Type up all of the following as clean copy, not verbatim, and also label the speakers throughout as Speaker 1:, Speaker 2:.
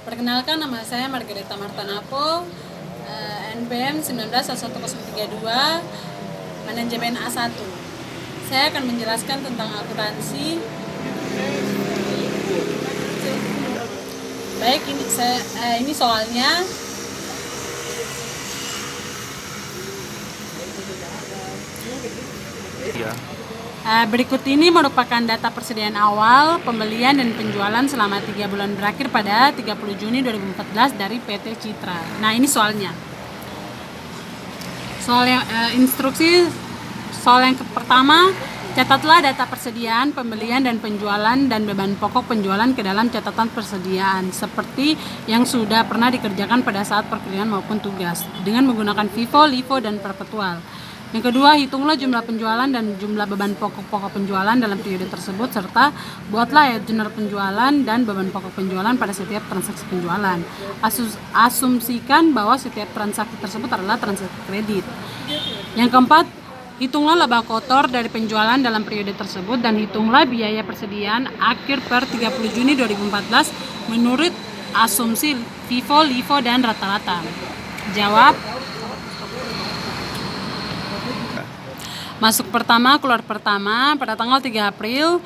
Speaker 1: Perkenalkan, nama saya Margareta Martanapo, NPM 191132, Manajemen A1. Saya akan menjelaskan tentang akuntansi. Baik, ini soalnya. Berikut ini merupakan data persediaan awal, pembelian dan penjualan selama 3 bulan berakhir pada 30 Juni 2014 dari PT Citra. Nah, ini soalnya. Soal yang soal yang pertama, catatlah data persediaan, pembelian dan penjualan dan beban pokok penjualan ke dalam catatan persediaan seperti yang sudah pernah dikerjakan pada saat perkuliahan maupun tugas dengan menggunakan FIFO, LIFO dan perpetual. Yang kedua, hitunglah jumlah penjualan dan jumlah beban pokok penjualan dalam periode tersebut serta buatlah ledger penjualan dan beban pokok penjualan pada setiap transaksi penjualan. Asumsikan bahwa setiap transaksi tersebut adalah transaksi kredit. Yang keempat, hitunglah laba kotor dari penjualan dalam periode tersebut dan hitunglah biaya persediaan akhir per 30 Juni 2014 menurut asumsi FIFO, LIFO dan rata-rata. Jawab. Masuk pertama, keluar pertama pada tanggal 3 April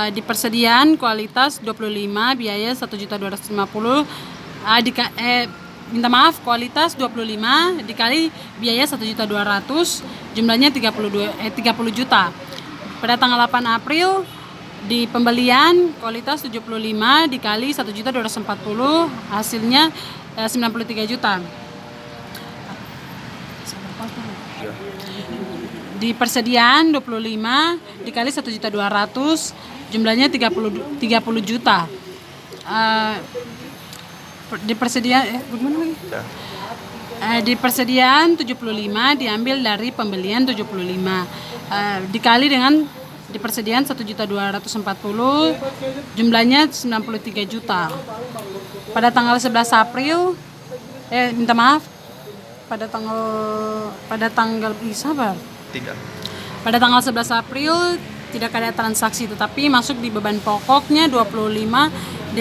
Speaker 1: di persediaan kualitas 25, biaya 1.250, kualitas 25 dikali biaya 1.200, jumlahnya 30 juta. Pada tanggal 8 April di pembelian kualitas 75 dikali 1.240, hasilnya 93 juta. Di persediaan 25 dikali 1.200, jumlahnya 30 juta. Di persediaan di persediaan 75 diambil dari pembelian 75, dikali dengan di persediaan 1.240, jumlahnya 93 juta. Pada tanggal 11 April pada tanggal sabar. Pada tanggal 11 April tidak ada transaksi, tetapi masuk di beban pokoknya 25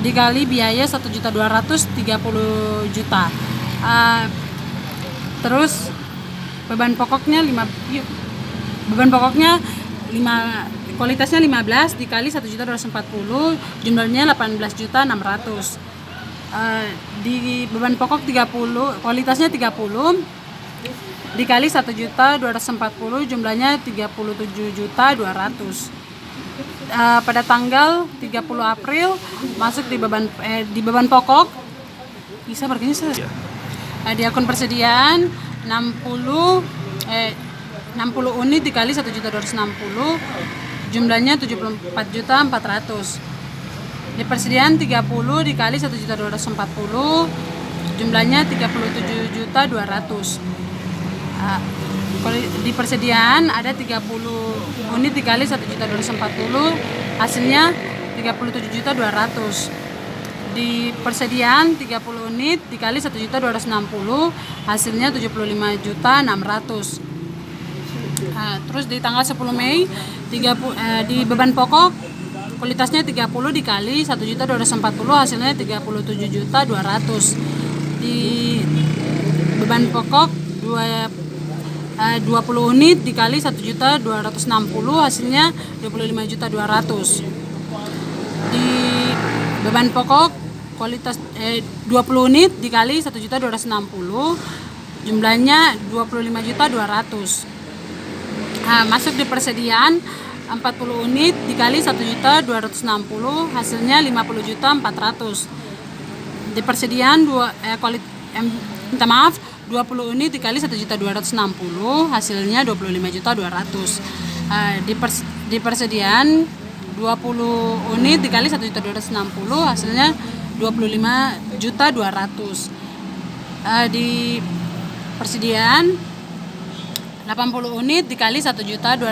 Speaker 1: dikali biaya 1.230 juta. Terus beban pokoknya kualitasnya 15 dikali 1.240, jumlahnya 18.600. Di beban pokok 30, kualitasnya 30 dikali 1.240, jumlahnya 37.200. Pada tanggal 30 April masuk di beban pokok bisa bergeser. Di akun persediaan 60 unit dikali 1.260, jumlahnya 74.400. Di persediaan 30 dikali 1.240, jumlahnya 37.200. Di persediaan ada 30 unit dikali 1.240, hasilnya 37.200. Di persediaan 30 unit dikali 1.260, hasilnya 75.600. Terus di tanggal 10 Mei di beban pokok kualitasnya 30 dikali 1.240, hasilnya 37.200. Di beban pokok 20 unit dikali 1.260, hasilnya 25.200. Di beban pokok kualitas 20 unit dikali 1.260, jumlahnya 25.200. Masuk di persediaan 40 unit dikali 1.260, hasilnya 50.400. Di persediaan 20 unit dikali 1.260, hasilnya 25.200. Di persediaan 20 unit dikali 1.260, hasilnya 25.200. Di persediaan 80 unit dikali 1.260,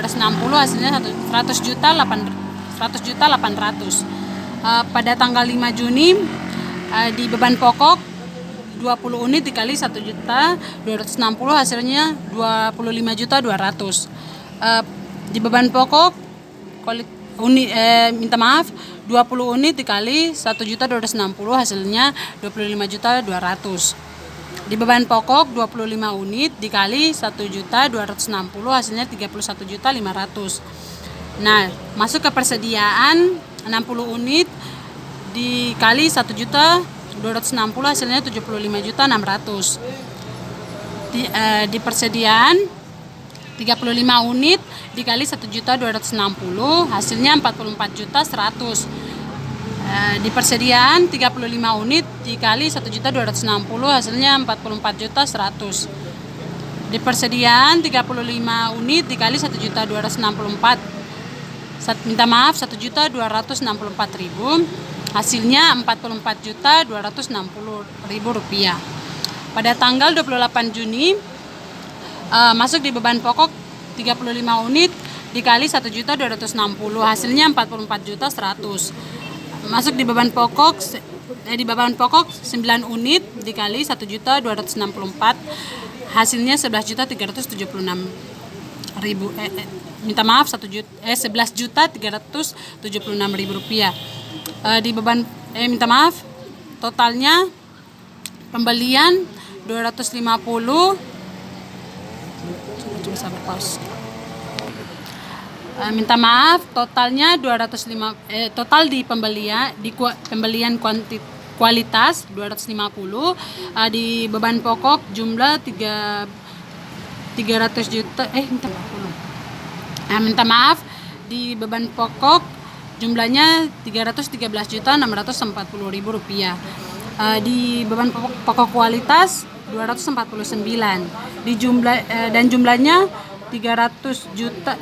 Speaker 1: hasilnya 100.800. Pada tanggal 5 Juni di beban pokok 20 unit dikali 1.260, hasilnya 25.200. Di beban pokok 20 unit dikali 1.260 hasilnya 25.200. Di beban pokok 25 unit dikali 1.260 hasilnya 31.500. Nah, masuk ke persediaan 60 unit dikali 1.260 hasilnya 75.600. Di persediaan 35 unit dikali 1.260 hasilnya 44.100. Di persediaan 35 unit dikali 1.260 hasilnya 44.100. Di persediaan 35 unit dikali 1.264 1.264.000 hasilnya 44.260.000 rupiah. Pada tanggal 28 Juni masuk di beban pokok 35 unit dikali 1.260 hasilnya 44.100. Masuk di beban pokok 9 unit dikali 1.264 hasilnya 11.376.000 rupiah. Di beban totalnya pembelian 250 totalnya 205 total di pembelian kualitas 250, di beban pokok jumlah 300 juta di beban pokok jumlahnya 313.640.000 rupiah. Di beban pokok kualitas 249 dan jumlahnya 300 juta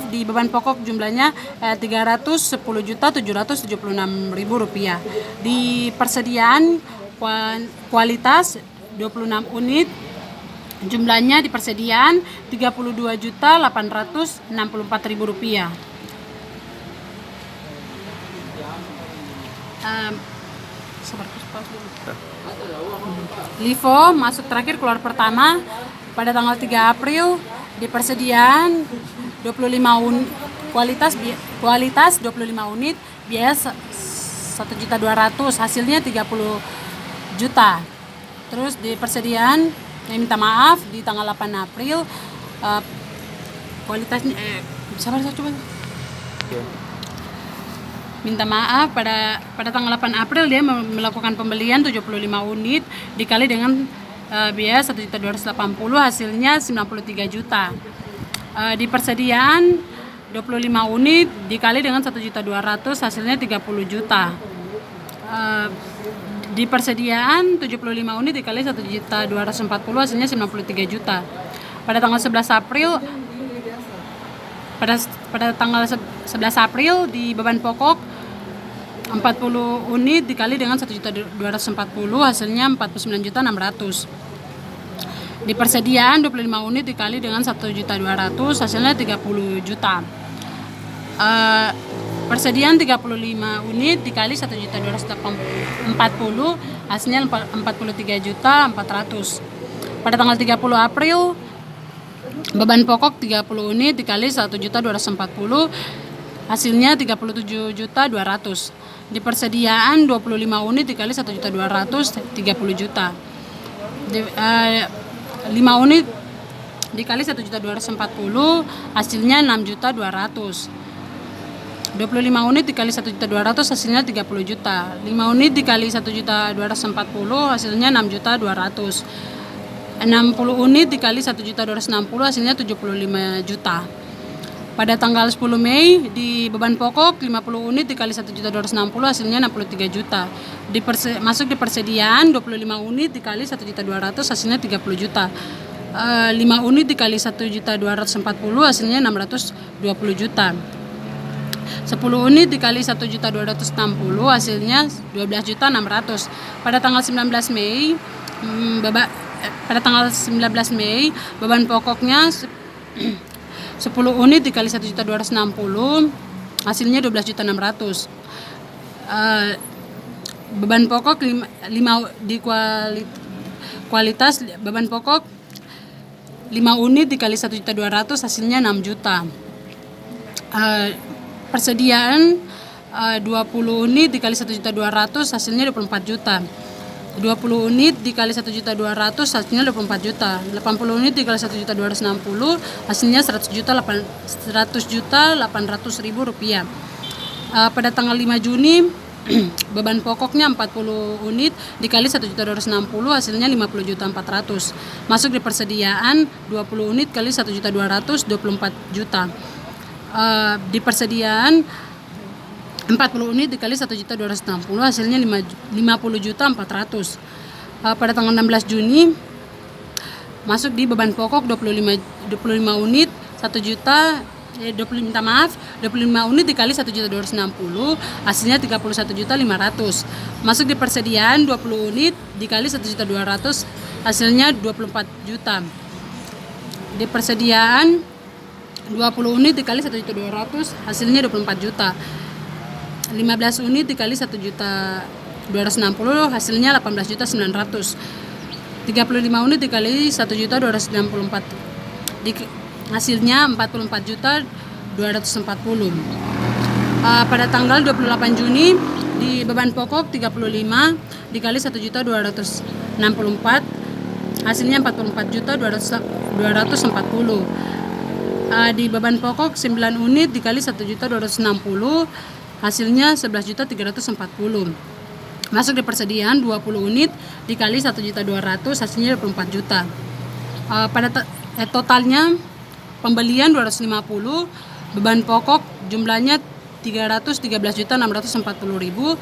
Speaker 1: di beban pokok jumlahnya 310.776.000 rupiah. Di persediaan kualitas 26 unit jumlahnya di persediaan 32.864.000 rupiah. LIFO masuk terakhir keluar pertama pada tanggal 3 April di persediaan 25 unit kualitas 25 unit biaya 1.200.000 hasilnya 30 juta. Terus di persediaan di tanggal 8 April kualitasnya pada tanggal 8 April dia melakukan pembelian 75 unit dikali dengan biaya 1.280 hasilnya 93 juta. Di persediaan 25 unit dikali dengan 1.200 hasilnya 30 juta. Di persediaan 75 unit dikali 1.240 hasilnya 93 juta. Pada tanggal 11 April pada tanggal 11 April di beban pokok 40 unit dikali dengan 1.240 hasilnya 49.600. Di persediaan 25 unit dikali dengan 1.200 hasilnya 30 juta. Persediaan 35 unit dikali 1.240 hasilnya 43.400. Pada tanggal 30 April beban pokok 30 unit dikali 1.240 hasilnya 37.200. Di persediaan 25 unit dikali 1.200 30 juta. 5 unit dikali 1.240 hasilnya 6.200. 25 unit dikali 1.200 hasilnya 30 juta. 5 unit dikali 1.240 hasilnya 6.200. 60 unit dikali 1.260 hasilnya 75 juta. Pada tanggal 10 Mei di beban pokok 50 unit dikali 1.260 hasilnya 63 juta. Masuk di persediaan 25 unit dikali 1.200 hasilnya 30 juta. 5 unit dikali 1.240 hasilnya 620 juta. 10 unit dikali 1.260 hasilnya 12.600. Pada tanggal 19 Mei beban pokoknya 10 unit dikali 1.260 hasilnya 12.600. Beban pokok 5 di kualitas beban pokok 5 unit dikali 1.200 hasilnya 6 juta. Persediaan 20 unit dikali 1.200.000 hasilnya 24 juta. 20 unit dikali 1.200.000 hasilnya 24 juta. 80 unit dikali 1.260.000 hasilnya 100 juta 800.000 rupiah. Pada tanggal 5 Juni beban pokoknya 40 unit dikali 1.260.000 hasilnya 50.400.000. Masuk di persediaan 20 unit kali 1.200.000 24 juta. Di persediaan 40 unit dikali 1.260.000 hasilnya 50.400.000. Pada tanggal 16 Juni masuk di beban pokok 25 unit 25 unit dikali 1.260.000 hasilnya 31.500.000. Masuk di persediaan 20 unit dikali 1.200.000 hasilnya 24 juta. Di persediaan 20 unit dikali 1.200.000 hasilnya 24 juta. 15 unit dikali 1.260.000 hasilnya 18.900.000. 35 unit dikali 1.264.000 hasilnya 44.240.000. Pada tanggal 28 Juni di beban pokok 35 dikali 1.264.000 hasilnya 44.240.000. Di beban pokok 9 unit dikali 1.260.000 hasilnya 11.340.000. Masuk di persediaan 20 unit dikali 1.200.000 hasilnya 24 juta. Totalnya pembelian 250, beban pokok jumlahnya 313.640.000,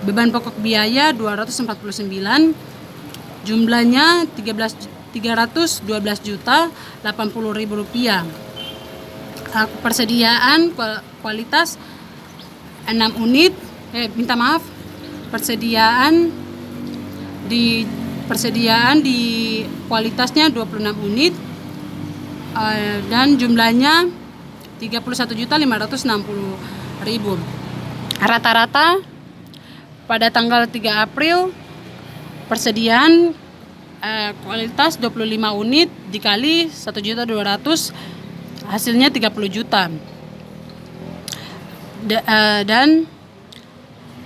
Speaker 1: beban pokok biaya 249, jumlahnya 312.080.000 rupiah. Persediaan kualitas 6 unit, persediaan di kualitasnya 26 unit dan jumlahnya 31.560.000. Rata-rata pada tanggal 3 April persediaan kualitas 25 unit dikali 1.200.000 hasilnya 30 juta. Dan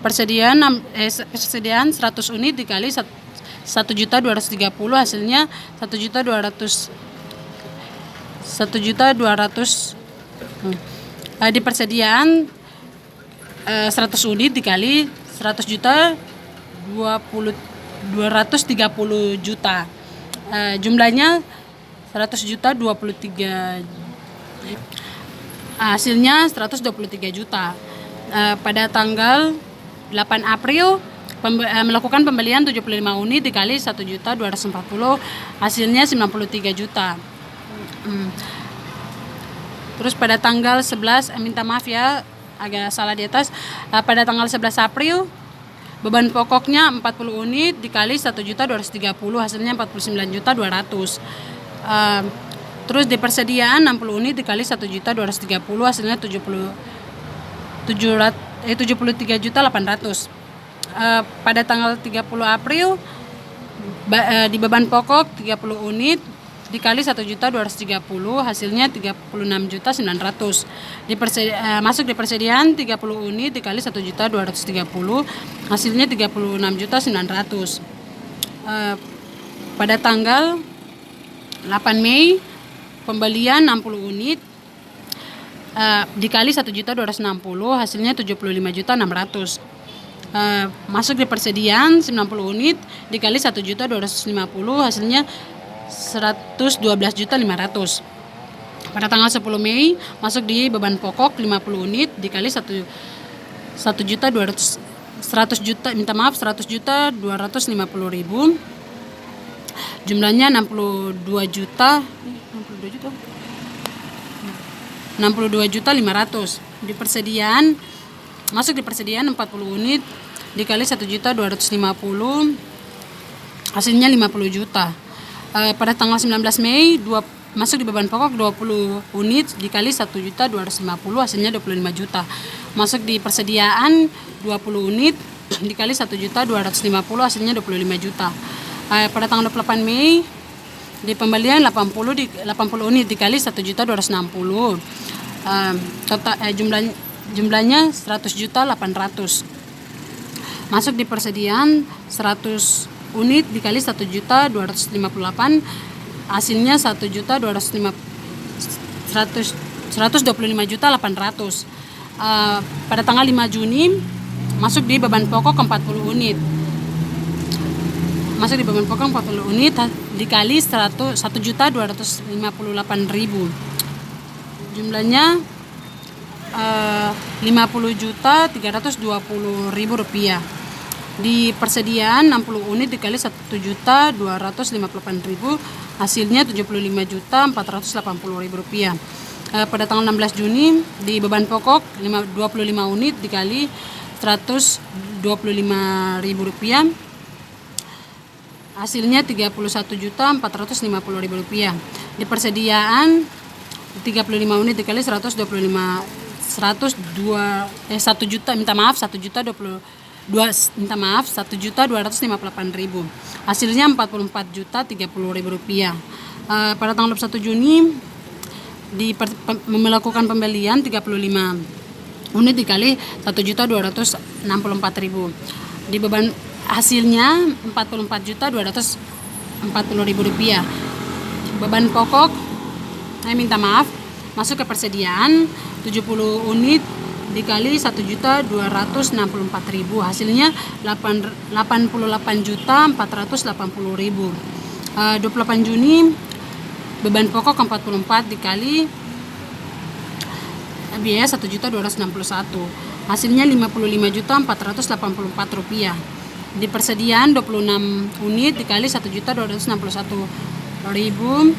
Speaker 1: persediaan 100 unit dikali 1.230 hasilnya 1.200.000. Di persediaan 100 unit dikali 100 juta 230 juta, jumlahnya 100 juta 23, hasilnya 123 juta. Pada tanggal 8 April melakukan pembelian 75 unit dikali 1.240 hasilnya 93 juta. Terus pada tanggal 11 minta maaf ya agak salah di atas. Pada tanggal 11 April beban pokoknya 40 unit dikali 1.230 hasilnya 49.200. Terus di persediaan 60 unit dikali 1.230 hasilnya 73.800. Pada tanggal 30 April di beban pokok 30 unit dikali 1.230 hasilnya 36.900. Masuk di persediaan 30 unit dikali 1.230 hasilnya 36.900. Pada tanggal 8 Mei pembelian 60 unit dikali 1.260 hasilnya 75.600. Masuk di persediaan 90 unit dikali 1.250 hasilnya 112.500. Pada tanggal 10 Mei masuk di beban pokok 50 unit dikali 100 juta 250.000, jumlahnya 62.500. Di persediaan masuk di persediaan 40 unit dikali 1.250 hasilnya 50 juta. Pada tanggal 19 Mei masuk di beban pokok 20 unit dikali 1.250 hasilnya 25 juta. Masuk di persediaan 20 unit dikali 1.250 hasilnya 25 juta. Pada tanggal 28 Mei di pembelian 80 unit dikali 1.260 jumlahnya 100.800.000. Masuk di persediaan 100 unit dikali 1.258.000, hasilnya 125.800.000. Pada tanggal 5 Juni masuk di beban pokok 40 unit. Masuk di beban pokok 40 unit dikali 1.258.000. Jumlahnya 50.320.000 rupiah. Di persediaan 60 unit dikali 1.258.000, hasilnya 75.480.000 rupiah. Pada tanggal 16 Juni di beban pokok 25 unit dikali 125.000 rupiah, hasilnya 31.450.000 rupiah. Di persediaan 35 unit dikali 1 juta, minta maaf 1.258.000, hasilnya 44.030.000 rupiah. Pada tanggal 1 Juni melakukan pembelian 35 unit dikali 1.264.000. Di beban hasilnya 44.240.000 rupiah. Beban pokok masuk ke persediaan 70 unit dikali 1.264.000, hasilnya 88.480.000. 28 Juni beban pokok 44 dikali biaya 1.261, hasilnya 55.484 rupiah. Di persediaan 26 unit dikali 1.261.000,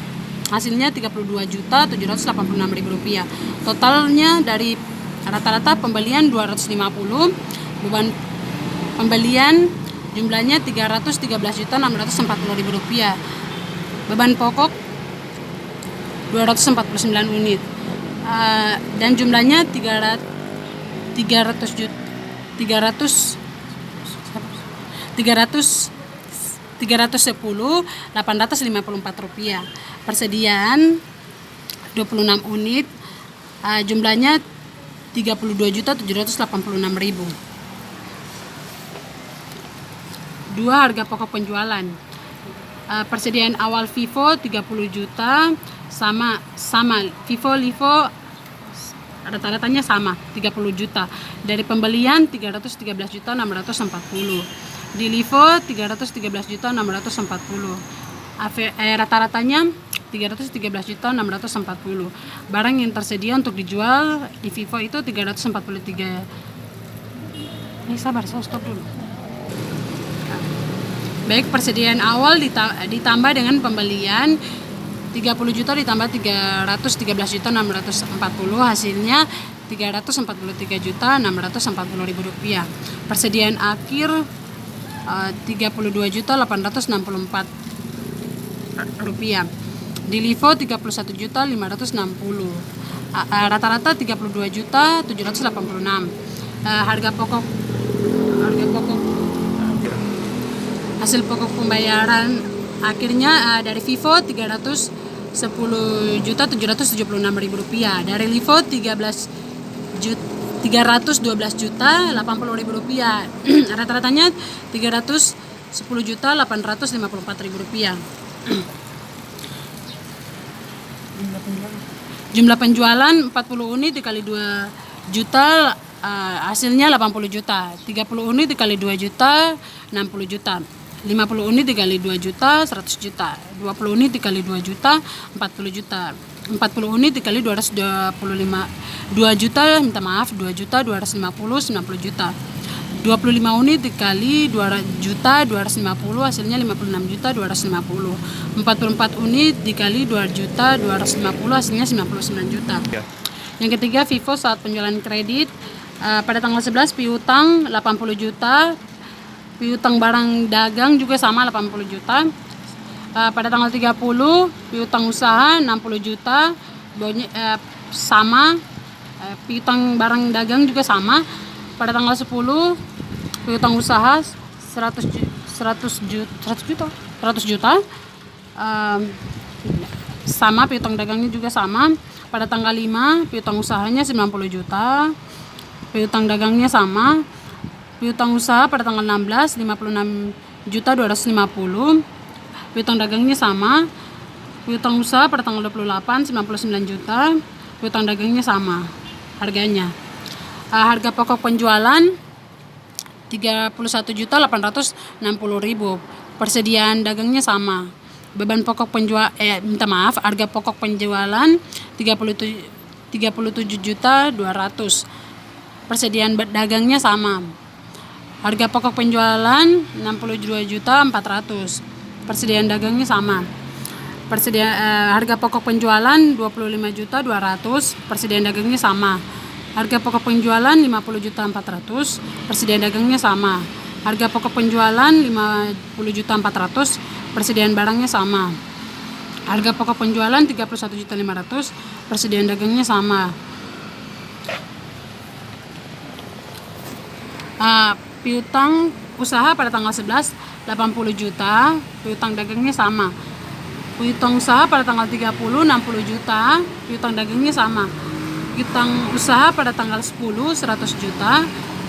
Speaker 1: hasilnya 32.786.000 rupiah. Totalnya dari rata-rata pembelian 250, beban pembelian jumlahnya 313.640.000 rupiah. Beban pokok 249 unit dan jumlahnya 310.854 rupiah. Persediaan 26 unit, jumlahnya 32.786.000. 2. Harga pokok penjualan. Persediaan awal Vivo 30 juta, sama Vivo Livo rata-ratanya sama 30 juta. Dari pembelian 313.640. Di Livo 313.640. Rata-ratanya 313.640. Barang yang tersedia untuk dijual di Vivo itu 343. Sabar, saya stop dulu. Baik, persediaan awal ditambah dengan pembelian 30 juta ditambah 313.640, hasilnya 343.640.000 rupiah. Persediaan akhir 32.864 rupiah. Di Livo 31.560. Rata-rata 32.786. Harga pokok hasil pokok pembayaran akhirnya dari Vivo 310.776.000 rupiah. Dari Livo 312.080.000 rupiah. Rata-ratanya 310.854.000 rupiah. Jumlah penjualan 40 unit dikali 2 juta, hasilnya 80 juta. 30 unit dikali 2 juta 60 juta. 50 unit dikali 2 juta 100 juta. 20 unit dikali 2 juta 40 juta. 40 unit dikali 225 2 juta, 2 juta 250 90 juta. 25 unit dikali 2 juta 250, hasilnya 56 juta 250. 44 unit dikali 2 juta 250, hasilnya 99 juta. Yang ketiga, Vivo saat penjualan kredit. Pada tanggal 11 piutang 80 juta, piutang barang dagang juga sama 80 juta. Pada tanggal 30 piutang usaha 60 juta, sama. Piutang barang dagang juga sama. Pada tanggal 10 piutang usaha 100 juta, sama. Piutang dagangnya juga sama. pada tanggal 5 piutang usahanya 90 juta, piutang dagangnya sama. Piutang usaha pada tanggal 16 56 juta 250, piutang dagangnya sama. Piutang usaha pada tanggal 28 99 juta, piutang dagangnya sama harganya. Harga pokok penjualan 31.860.000, persediaan dagangnya sama. Beban pokok harga pokok penjualan 37.200, persediaan dagangnya sama. Harga pokok penjualan 62.400, persediaan dagangnya sama. Harga pokok penjualan 25.200, persediaan dagangnya sama. Harga pokok penjualan 50.400, persediaan dagangnya sama. Harga pokok penjualan 50.400, persediaan barangnya sama. Harga pokok penjualan 31.500, persediaan dagangnya sama. Piutang usaha pada tanggal 11 80 juta, piutang dagangnya sama. Piutang usaha pada tanggal 30 60 juta, piutang dagangnya sama. Piutang usaha pada tanggal 10 100 juta,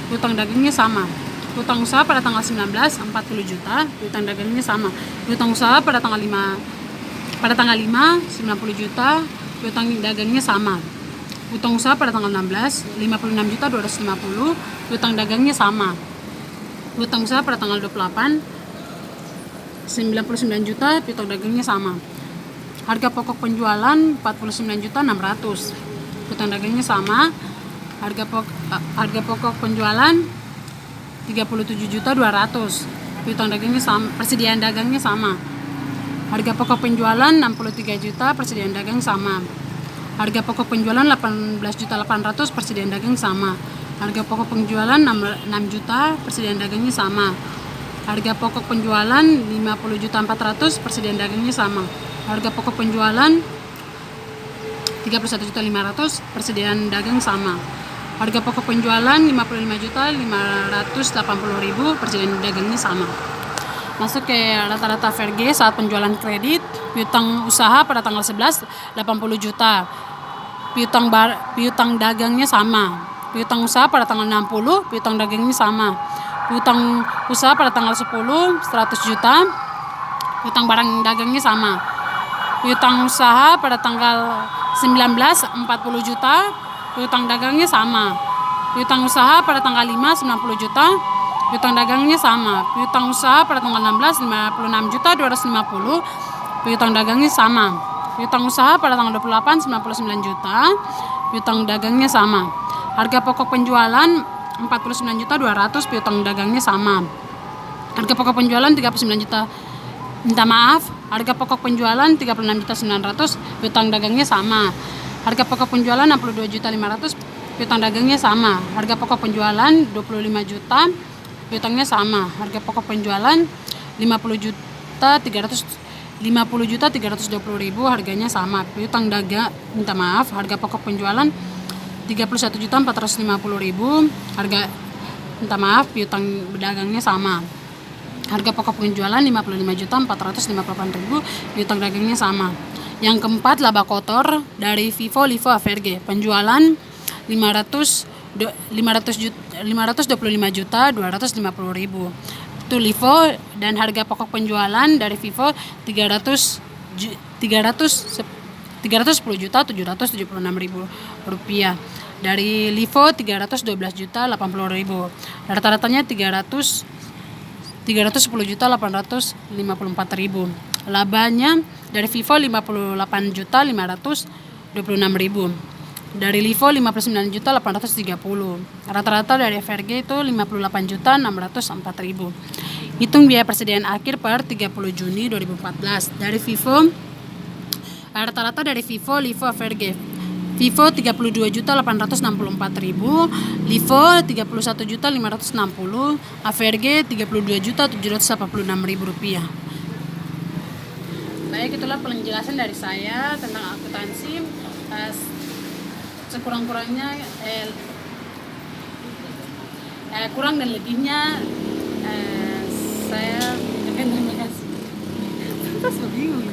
Speaker 1: piutang dagangnya sama. Piutang usaha pada tanggal 19 40 juta, piutang dagangnya sama. Piutang usaha pada tanggal 5 90 juta, piutang dagangnya sama. Piutang usaha pada tanggal 16 56 juta 250, piutang dagangnya sama. Piutang usaha pada tanggal 28 99 juta, piutang dagangnya sama. Harga pokok penjualan 49.600, piutang dagangnya sama. Harga pokok penjualan 37.200, piutang dagangnya sama, persediaan dagangnya sama. Harga pokok penjualan 63 juta, persediaan dagang sama. Harga pokok penjualan 18.800, persediaan dagang sama. Harga pokok penjualan 6 juta, persediaan dagangnya sama. Harga pokok penjualan 50.400, persediaan dagangnya sama. Harga pokok penjualan 31.500, persediaan dagang sama. Harga pokok penjualan 55.580.000, persediaan dagangnya sama. Masuk ke rata-rata VRG saat penjualan kredit. Piutang usaha pada tanggal 11 80 juta, piutang dagangnya sama. Piutang usaha pada tanggal 60, piutang dagangnya sama. Piutang usaha pada tanggal 10 100 juta, piutang barang dagangnya sama. Piutang usaha pada tanggal 19 40 juta, piutang dagangnya sama. Piutang usaha pada tanggal 5 90 juta, piutang dagangnya sama. Piutang usaha pada tanggal 16 56 juta 250, piutang dagangnya sama. Piutang usaha pada tanggal 28 99 juta, piutang dagangnya sama. Harga pokok penjualan 49.200, piutang dagangnya sama. Harga pokok penjualan 39 juta. Harga pokok penjualan 36.900, piutang dagangnya sama. Harga pokok penjualan 62.500, piutang dagangnya sama. Harga pokok penjualan 25 juta, piutangnya sama. Harga pokok penjualan 50.320.000, harganya sama. Piutang harga pokok penjualan 31.450.000, piutang dagangnya sama. Harga pokok penjualan 55.458.000, piutang dagangnya sama. Yang keempat, laba kotor dari Vivo Livo AVRG, penjualan 525.250.000 itu Livo, dan harga pokok penjualan dari Vivo 310.776.000 rupiah. Dari Livo 312.080.000, rata-ratanya 310.854.000. Labanya dari Vivo 58.526.000, dari Livo 59.830.000. Rata-rata dari FRG itu 58.604.000. Hitung biaya persediaan akhir per 30 Juni 2014. Dari Vivo, rata-rata dari Vivo FRG, Vivo 32.864.000, Livo 31.560.000, AVRG 32.786.000 rupiah. Baik, itulah penjelasan dari saya tentang akuntansi. Sekurang-kurangnya kurang dan lebihnya saya ucapkan terima kasih. Kita bingung.